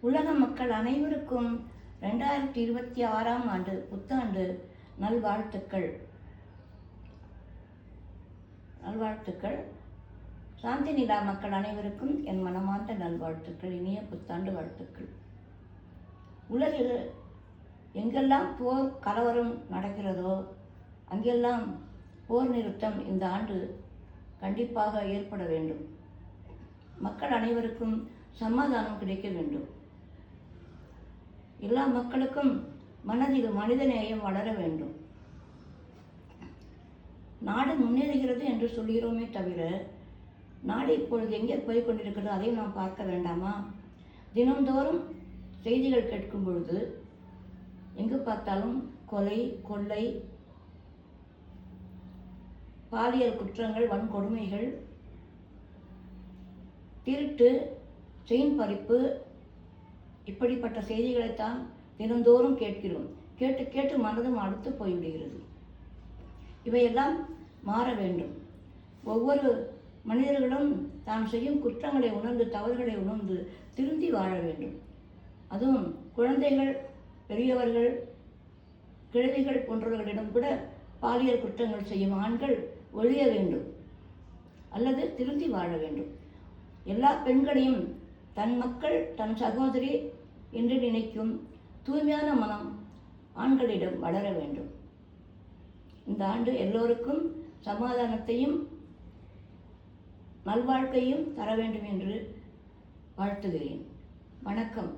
உலக மக்கள் அனைவருக்கும் 2026ஆம் ஆண்டு புத்தாண்டு நல்வாழ்த்துக்கள். சாந்தி நிலா மக்கள் அனைவருக்கும் என் மனமார்ந்த நல்வாழ்த்துக்கள், இனிய புத்தாண்டு வாழ்த்துக்கள். உலகில் எங்கெல்லாம் போர் கலவரம் நடக்கிறதோ அங்கெல்லாம் போர் நிறுத்தம் இந்த ஆண்டு கண்டிப்பாக ஏற்பட வேண்டும். மக்கள் அனைவருக்கும் சமாதானம் கிடைக்க வேண்டும். எல்லா மக்களுக்கும் மனதில் மனித நேயம் வளர வேண்டும். நாடு முன்னேறுகிறது என்று சொல்கிறோமே தவிர நாடு இப்பொழுது எங்கே போய் கொண்டிருக்கிறதோ அதையும் நாம் பார்க்க வேண்டாமா? தினந்தோறும் செய்திகள் கேட்கும் பொழுது எங்கு பார்த்தாலும் கொலை, கொள்ளை, பாலியல் குற்றங்கள், வன்கொடுமைகள், திருட்டு, செயின் பறிப்பு, இப்படிப்பட்ட செய்திகளைத்தான் தினந்தோறும் கேட்கிறோம். கேட்டு கேட்டு மனதும் அடுத்து போய்விடுகிறது. இவையெல்லாம் மாற வேண்டும். ஒவ்வொரு மனிதர்களும் தான் செய்யும் குற்றங்களை உணர்ந்து, தவறுகளை உணர்ந்து திருந்தி வாழ வேண்டும். அதுவும் குழந்தைகள், பெரியவர்கள், கிழவிகள் போன்றவர்களிடம் கூட பாலியல் குற்றங்கள் செய்யும் ஆண்கள் ஒழிய வேண்டும் அல்லது திருந்தி வாழ வேண்டும். எல்லா பெண்களையும் தன் மக்கள், தன் சகோதரி என்று நினைக்கும் தூய்மையான மனம் ஆண்களிடம் வளர வேண்டும். இந்த ஆண்டு எல்லோருக்கும் சமாதானத்தையும் நல்வாழ்க்கையும் தர வேண்டும் என்று வாழ்த்துகிறேன். வணக்கம்.